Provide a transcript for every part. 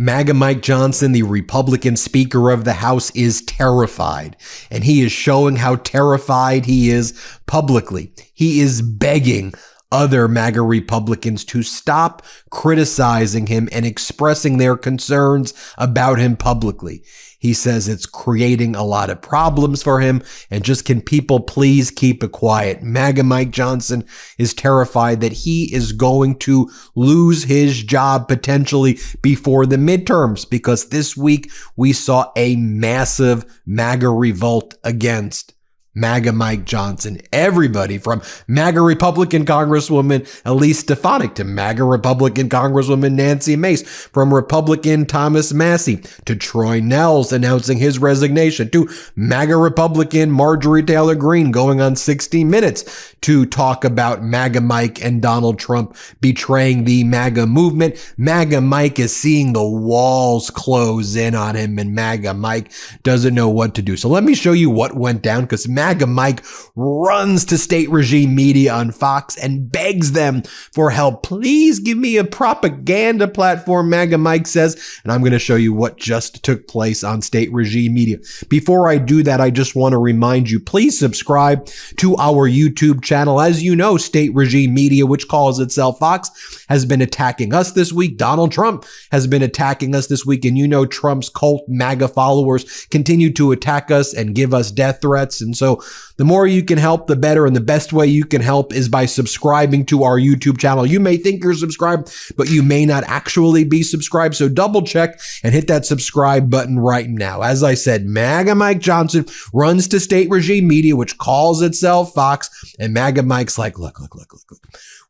MAGA Mike Johnson, the Republican Speaker of the House, is terrified, and he is showing how terrified he is publicly. He is begging other MAGA Republicans to stop criticizing him and expressing their concerns about him publicly. He says it's creating a lot of problems for him, and just can people please keep it quiet. MAGA Mike Johnson is terrified that he is going to lose his job potentially before the midterms, because this week we saw a massive MAGA revolt against MAGA Mike Johnson. Everybody from MAGA Republican Congresswoman Elise Stefanik to MAGA Republican Congresswoman Nancy Mace, from Republican Thomas Massey to Troy Nehls announcing his resignation, to MAGA Republican Marjorie Taylor Greene going on 60 Minutes to talk about MAGA Mike and Donald Trump betraying the MAGA movement. MAGA Mike is seeing the walls close in on him, and MAGA Mike doesn't know what to do. So let me show you what went down, because MAGA Mike runs to state regime media on Fox and begs them for help. Please give me a propaganda platform, MAGA Mike says, and I'm going to show you what just took place on state regime media. Before I do that, I just want to remind you, please subscribe to our YouTube channel. As you know, state regime media, which calls itself Fox, has been attacking us this week. Donald Trump has been attacking us this week, and you know Trump's cult MAGA followers continue to attack us and give us death threats. And so the more you can help, the better. And the best way you can help is by subscribing to our YouTube channel. You may think you're subscribed, but you may not actually be subscribed. So double check and hit that subscribe button right now. As I said, MAGA Mike Johnson runs to state regime media, which calls itself Fox. And MAGA Mike's like, look.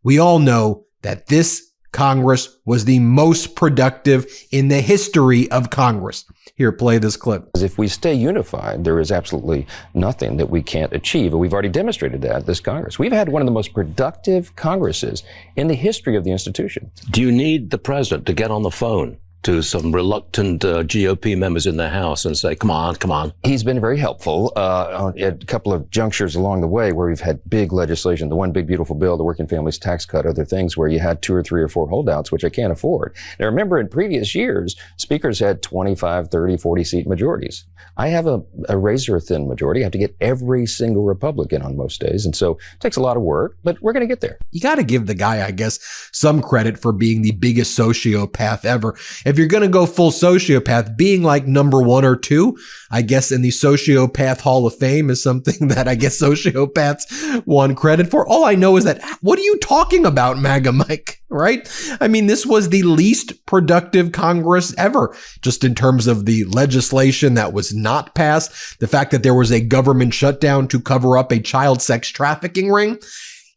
We all know that this Congress was the most productive in the history of Congress. Here, play this clip. If we stay unified, there is absolutely nothing that we can't achieve. And we've already demonstrated that this Congress. We've had one of the most productive Congresses in the history of the institution. Do you need the president to get on the phone to some reluctant GOP members in the House and say, come on? He's been very helpful at a couple of junctures along the way where we've had big legislation, the one big beautiful bill, the working families tax cut, other things where you had 2 or 3 or 4 holdouts, which I can't afford. Now, remember, in previous years, speakers had 25, 30, 40 seat majorities. I have a razor-thin majority. I have to get every single Republican on most days. And so it takes a lot of work, but we're going to get there. You got to give the guy, I guess, some credit for being the biggest sociopath ever. If you're going to go full sociopath, being like number 1 or 2, I guess, in the Sociopath Hall of Fame is something that I guess sociopaths want credit for. All I know is that, what are you talking about, MAGA Mike? Right? I mean, this was the least productive Congress ever, just in terms of the legislation that was not passed, the fact that there was a government shutdown to cover up a child sex trafficking ring.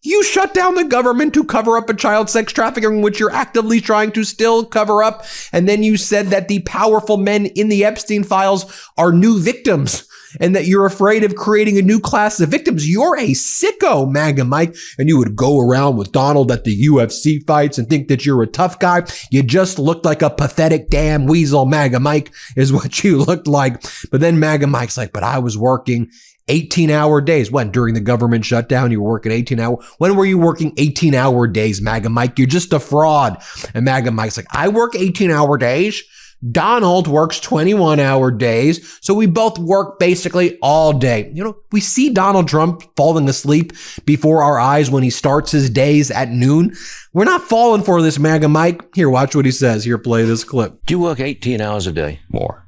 You shut down the government to cover up a child sex trafficking, which you're actively trying to still cover up. And then you said that the powerful men in the Epstein files are new victims, and that you're afraid of creating a new class of victims. You're a sicko, MAGA Mike, and you would go around with Donald at the UFC fights and think that you're a tough guy. You just looked like a pathetic damn weasel, MAGA Mike, is what you looked like. But then MAGA Mike's like, but I was working 18-hour days. When? During the government shutdown, you were working 18-hour. When were you working 18-hour days, MAGA Mike? You're just a fraud. And MAGA Mike's like, I work 18-hour days. Donald works 21-hour days. So we both work basically all day. You know, we see Donald Trump falling asleep before our eyes when he starts his days at noon. We're not falling for this, MAGA Mike. Here, watch what he says. Here, play this clip. Do you work 18 hours a day? More.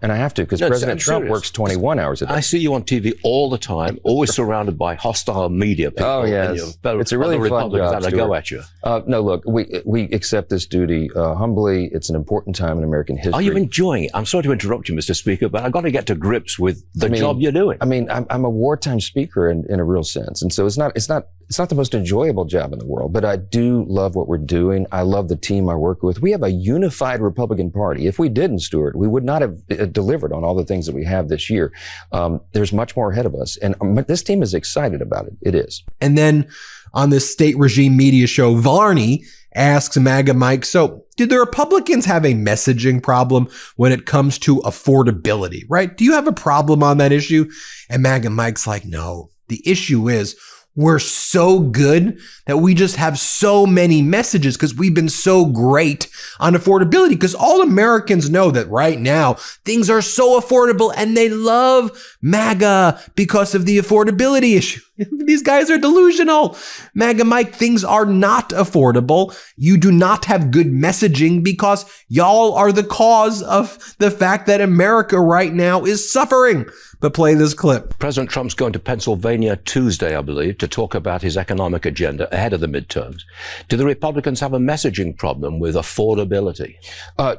And I have to, because President Trump works 21 hours a day. I see you on TV all the time, always surrounded by hostile media people. Oh, yes. It's a really fun job, Stuart. Go at you. No, look, we accept this duty humbly. It's an important time in American history. Are you enjoying it? I'm sorry to interrupt you, Mr. Speaker, but I've got to get to grips with the job you're doing. I mean, I'm a wartime speaker in a real sense. And so it's not the most enjoyable job in the world, but I do love what we're doing. I love the team I work with. We have a unified Republican Party. If we didn't, Stuart, we would not have delivered on all the things that we have this year. There's much more ahead of us. And this team is excited about it. It is. And then on this state regime media show, Varney asks MAGA Mike, so do the Republicans have a messaging problem when it comes to affordability, right? Do you have a problem on that issue? And MAGA Mike's like, no, the issue is, we're so good that we just have so many messages because we've been so great on affordability, because all Americans know that right now things are so affordable and they love MAGA because of the affordability issue. These guys are delusional. MAGA Mike, things are not affordable. You do not have good messaging because y'all are the cause of the fact that America right now is suffering. But play this clip. President Trump's going to Pennsylvania Tuesday, I believe, to talk about his economic agenda ahead of the midterms. Do the Republicans have a messaging problem with affordability?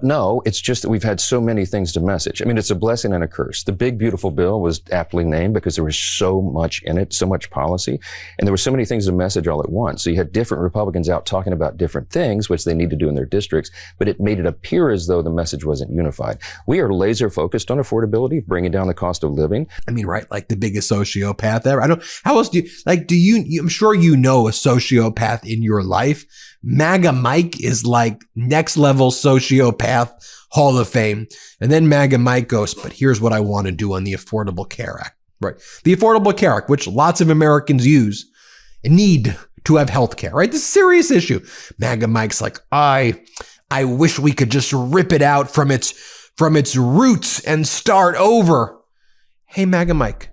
No, it's just that we've had so many things to message. I mean, it's a blessing and a curse. The big, beautiful bill was aptly named because there was so much in it, so much policy, and there were so many things to message all at once. So you had different Republicans out talking about different things, which they need to do in their districts, but it made it appear as though the message wasn't unified. We are laser focused on affordability, bringing down the cost of living. I mean, right? Like the biggest sociopath ever. How else I'm sure you know a sociopath in your life. MAGA Mike is like next level sociopath, Hall of Fame. And then MAGA Mike goes, but here's what I want to do on the Affordable Care Act, right? The Affordable Care Act, which lots of Americans use and need to have health care, right? This is a serious issue. MAGA Mike's like, I wish we could just rip it out from its roots and start over. Hey, MAGA Mike,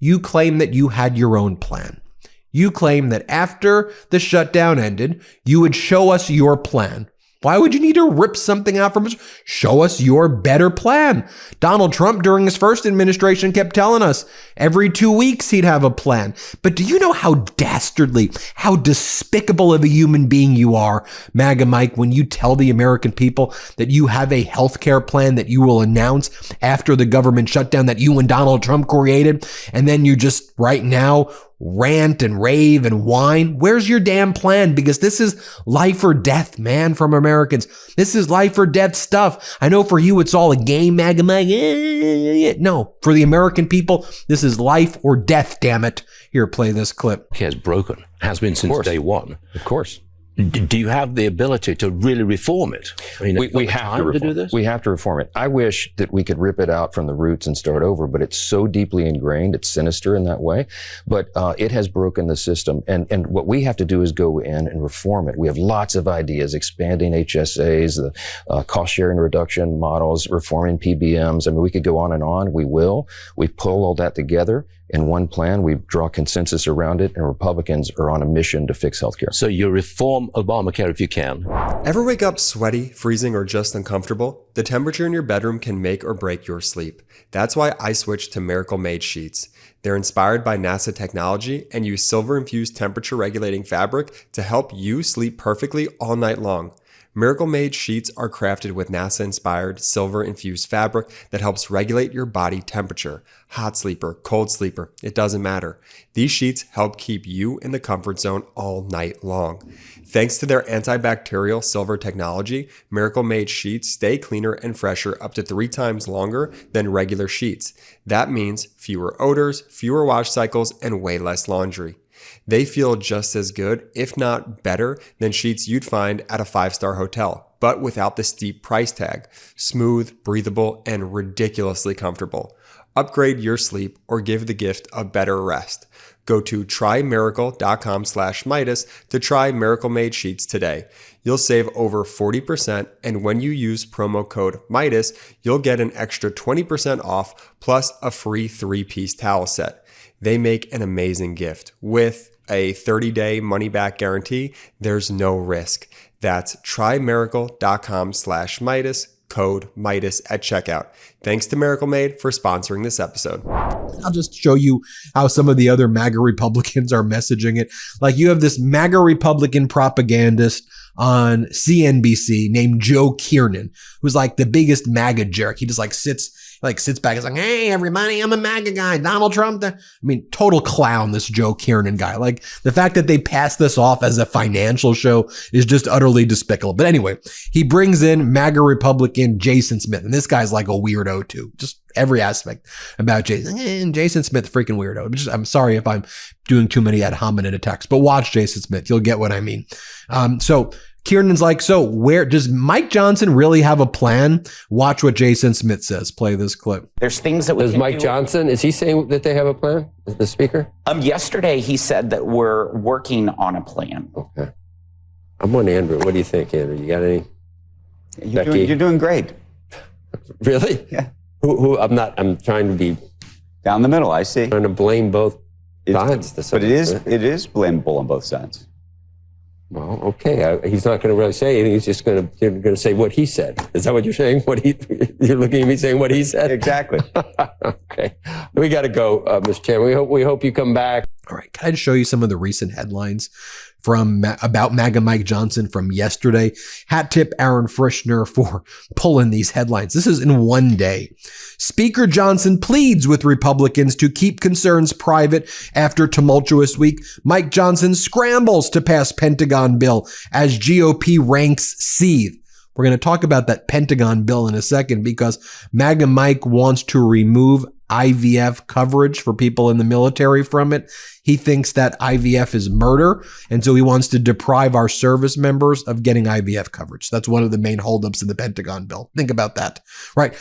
you claim that you had your own plan. You claim that after the shutdown ended, you would show us your plan. Why would you need to rip something out from us? Show us your better plan. Donald Trump, during his first administration, kept telling us every 2 weeks he'd have a plan. But do you know how dastardly, how despicable of a human being you are, MAGA Mike, when you tell the American people that you have a healthcare plan that you will announce after the government shutdown that you and Donald Trump created, and then you just right now rant and rave and whine? Where's your damn plan? Because this is life or death, man, from Americans. This is life or death stuff. I know for you, it's all a game, MAGA Mike. No, for the American people, this is life or death, damn it. Here, play this clip. He has broken, has been since day one. Of course. Do you have the ability to really reform it? I mean, we have to do this? We have to reform it. I wish that we could rip it out from the roots and start over, but it's so deeply ingrained. It's sinister in that way, but it has broken the system. And what we have to do is go in and reform it. We have lots of ideas, expanding HSAs, the cost sharing reduction models, reforming PBMs. I mean, we could go on and on. We will. We pull all that together in one plan. We draw consensus around it, and Republicans are on a mission to fix healthcare. So you reform Obamacare if you can. Ever wake up sweaty, freezing, or just uncomfortable? The temperature in your bedroom can make or break your sleep. That's why I switched to Miracle Made sheets. They're inspired by NASA technology and use silver-infused temperature-regulating fabric to help you sleep perfectly all night long. Miracle Made sheets are crafted with NASA-inspired, silver-infused fabric that helps regulate your body temperature. Hot sleeper, cold sleeper, it doesn't matter. These sheets help keep you in the comfort zone all night long. Thanks to their antibacterial silver technology, Miracle Made sheets stay cleaner and fresher up to 3 times longer than regular sheets. That means fewer odors, fewer wash cycles, and way less laundry. They feel just as good, if not better, than sheets you'd find at a 5-star hotel, but without the steep price tag. Smooth, breathable, and ridiculously comfortable. Upgrade your sleep or give the gift of better rest. Go to trymiracle.com/Meidas to try Miracle Made sheets today. You'll save over 40%, and when you use promo code Meidas, you'll get an extra 20% off plus a free 3-piece towel set. They make an amazing gift. With a 30-day money-back guarantee, there's no risk. That's trymiracle.com/Meidas, code Meidas at checkout. Thanks to Miracle Made for sponsoring this episode. I'll just show you how some of the other MAGA Republicans are messaging it. Like you have this MAGA Republican propagandist on CNBC named Joe Kiernan, who's like the biggest MAGA jerk. He just sits back and is like, hey, everybody, I'm a MAGA guy. Donald Trump. Total clown, this Joe Kiernan guy. Like the fact that they pass this off as a financial show is just utterly despicable. But anyway, he brings in MAGA Republican Jason Smith. And this guy's like a weirdo too. Just every aspect about Jason. And Jason Smith, freaking weirdo. I'm sorry if I'm doing too many ad hominem attacks, but watch Jason Smith. You'll get what I mean. So Kiernan's like, so where does Mike Johnson really have a plan? Watch what Jason Smith says. Play this clip. There's things that we Does can Mike do. Johnson, is he saying that they have a plan? The speaker? Yesterday, he said that we're working on a plan. Okay. I'm on Andrew. What do you think, Andrew? You got any? You're doing great. Really? Yeah. I'm trying to be, Down the middle, I see. trying to blame both sides. But it is blameable on both sides. Well, okay. He's not going to really say anything. He's just going to say what he said. Is that what you're saying? You're looking at me saying what he said? Exactly. Okay. We got to go, Mr. Chairman. We hope you come back. All right. Can I just show you some of the recent headlines about MAGA Mike Johnson from yesterday? Hat tip Aaron Frischner for pulling these headlines. This is in one day. Speaker Johnson pleads with Republicans to keep concerns private after tumultuous week. Mike Johnson scrambles to pass Pentagon bill as GOP ranks seethe. We're going to talk about that Pentagon bill in a second because MAGA Mike wants to remove IVF coverage for people in the military from it. He thinks that IVF is murder, and so he wants to deprive our service members of getting IVF coverage. That's one of the main holdups in the Pentagon bill. Think about that, right?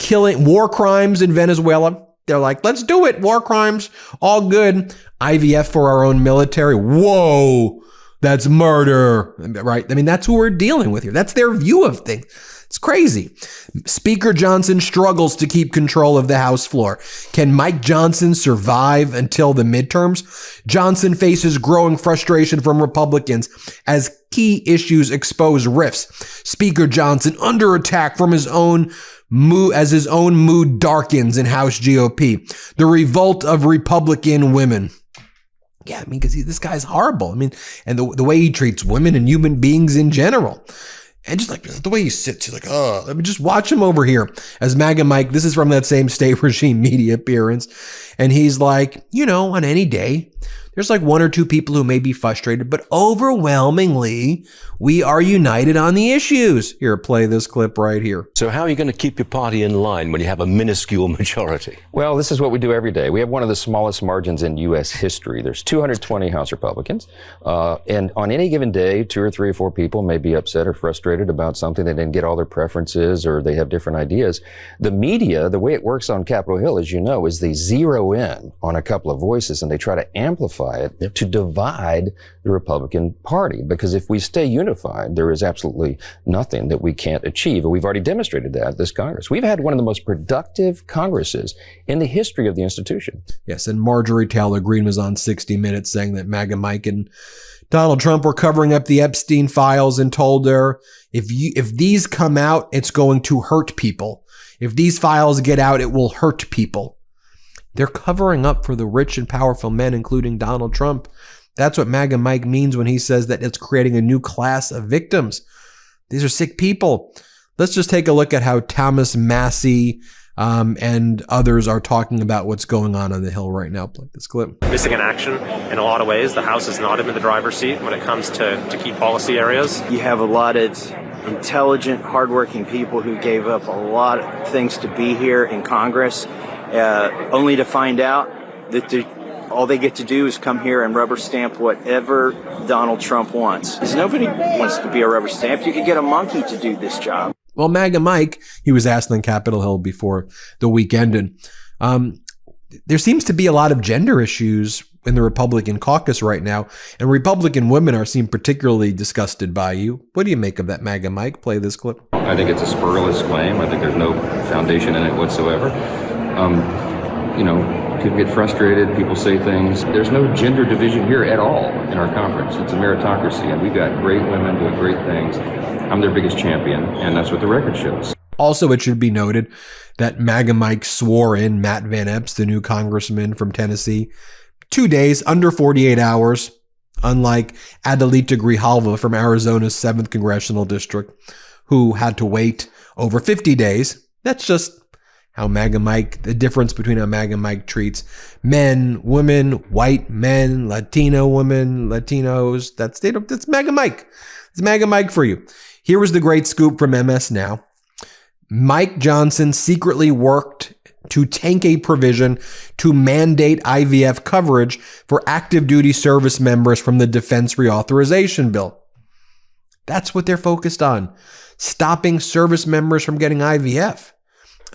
Killing war crimes in Venezuela. They're like, let's do it. War crimes, all good. IVF for our own military. Whoa, that's murder, right? I mean, that's who we're dealing with here. That's their view of things. It's crazy. Speaker Johnson struggles to keep control of the House floor. Can Mike Johnson survive until the midterms? Johnson faces growing frustration from Republicans as key issues expose rifts. Speaker Johnson under attack from his own mood as his own mood darkens in House GOP. The revolt of Republican women. Yeah, I mean, because this guy's horrible. I mean, and the way he treats women and human beings in general. And just like the way he sits, he's like, oh, let me just watch him over here as MAGA Mike. This is from that same state regime media appearance. And he's like, on any day, there's like one or two people who may be frustrated, but overwhelmingly, we are united on the issues. Here, play this clip right here. So how are you going to keep your party in line when you have a minuscule majority? Well, this is what we do every day. We have one of the smallest margins in U.S. history. There's 220 House Republicans. And on any given day, 2 or 3 or 4 people may be upset or frustrated about something. They didn't get all their preferences or they have different ideas. The media, the way it works on Capitol Hill, as you know, is they zero in on a couple of voices and they try to amplify it to divide the Republican Party. Because if we stay unified, there is absolutely nothing that we can't achieve. And we've already demonstrated that this Congress. We've had one of the most productive Congresses in the history of the institution. Yes, and Marjorie Taylor Greene was on 60 Minutes saying that MAGA Mike and Donald Trump were covering up the Epstein files and told her, if these come out, it's going to hurt people. If these files get out, it will hurt people. They're covering up for the rich and powerful men, including Donald Trump. That's what MAGA Mike means when he says that it's creating a new class of victims. These are sick people. Let's just take a look at how Thomas Massey and others are talking about what's going on the Hill right now. Play this clip. Missing in action in a lot of ways. The House is not in the driver's seat when it comes to key policy areas. You have a lot of intelligent, hardworking people who gave up a lot of things to be here in Congress, only to find out that all they get to do is come here and rubber stamp whatever Donald Trump wants. Because nobody wants to be a rubber stamp. You could get a monkey to do this job. Well, MAGA Mike, he was asked on Capitol Hill before the week ended. There seems to be a lot of gender issues in the Republican caucus right now, and Republican women seem particularly disgusted by you. What do you make of that, MAGA Mike? Play this clip. I think it's a spurless claim. I think there's no foundation in it whatsoever. People get frustrated, people say things. There's no gender division here at all in our conference. It's a meritocracy, and we've got great women doing great things. I'm their biggest champion, and that's what the record shows. Also, it should be noted that MAGA Mike swore in Matt Van Epps, the new congressman from Tennessee, 2 days, under 48 hours, unlike Adelita Grijalva from Arizona's 7th Congressional District, who had to wait over 50 days. That's just how MAGA Mike, the difference between how MAGA Mike treats men, women, white men, Latino women, Latinos. That's MAGA Mike. It's MAGA Mike for you. Here was the great scoop from MS Now. Mike Johnson secretly worked to tank a provision to mandate IVF coverage for active duty service members from the Defense Reauthorization Bill. That's what they're focused on. Stopping service members from getting IVF.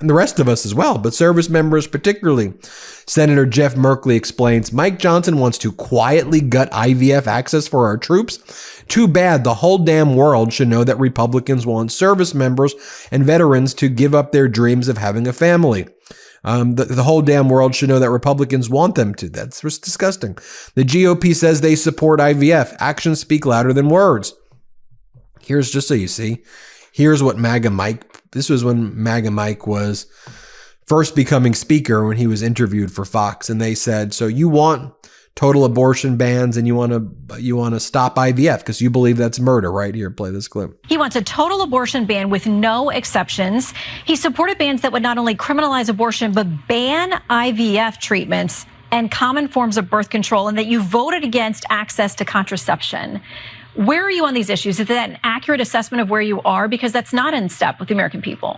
And the rest of us as well, but service members particularly. Senator Jeff Merkley explains, Mike Johnson wants to quietly gut IVF access for our troops. Too bad. The whole damn world should know that Republicans want service members and veterans to give up their dreams of having a family. The whole damn world should know that Republicans want them to. That's just disgusting. The GOP says they support IVF. Actions speak louder than words. Here's just so you see. Here's what MAGA Mike, this was when MAGA Mike was first becoming speaker when he was interviewed for Fox. And they said, so you want total abortion bans and you want to stop IVF because you believe that's murder, right? Here, play this clip. He wants a total abortion ban with no exceptions. He supported bans that would not only criminalize abortion, but ban IVF treatments and common forms of birth control, and that you voted against access to contraception. Where are you on these issues? Is that an accurate assessment of where you are? Because that's not in step with the American people.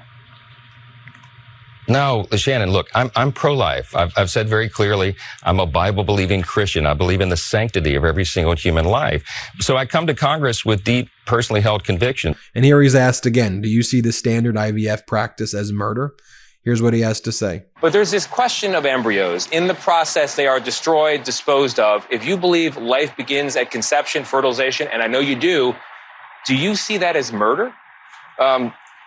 No, Shannon, look, I'm pro-life. I've said very clearly, I'm a Bible-believing Christian. I believe in the sanctity of every single human life. So I come to Congress with deep, personally held conviction. And here he's asked again, do you see the standard IVF practice as murder? Here's what he has to say. But there's this question of embryos. In the process, they are destroyed, disposed of. If you believe life begins at conception, fertilization, and I know you do you see that as murder?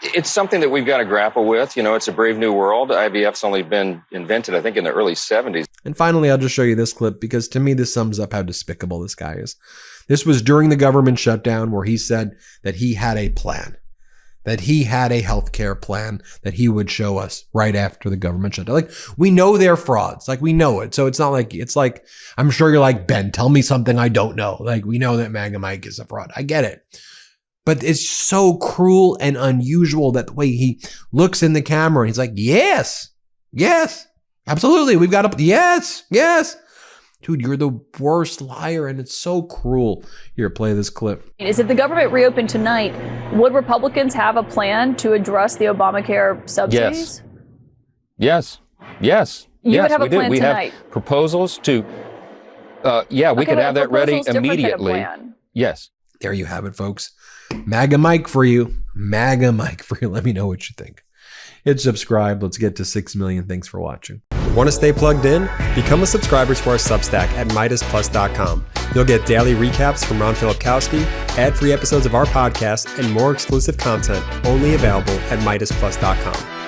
It's something that we've got to grapple with. You know, it's a brave new world. IVF's only been invented, I think, in the early 70s. And finally, I'll just show you this clip because to me, this sums up how despicable this guy is. This was during the government shutdown where he said that he had a plan, that he had a healthcare plan that he would show us right after the government shutdown. Like, we know they're frauds. Like, we know it. So it's not like, it's like, I'm sure you're like, Ben, tell me something I don't know. Like, we know that MAGA Mike is a fraud. I get it. But it's so cruel and unusual that the way he looks in the camera and he's like, yes, absolutely. We've got to, yes. Dude, you're the worst liar, and it's so cruel. Here, play this clip. Is if the government reopened tonight, would Republicans have a plan to address the Obamacare subsidies? Yes. You would have a plan we tonight. Have proposals to, we could have that ready immediately. Yes. There you have it, folks. MAGA Mike for you. MAGA Mike for you. Let me know what you think. Hit subscribe. Let's get to 6 million. Thanks for watching. Want to stay plugged in? Become a subscriber to our Substack at MeidasPlus.com. You'll get daily recaps from Ron Filipkowski, ad-free episodes of our podcast, and more exclusive content only available at MeidasPlus.com.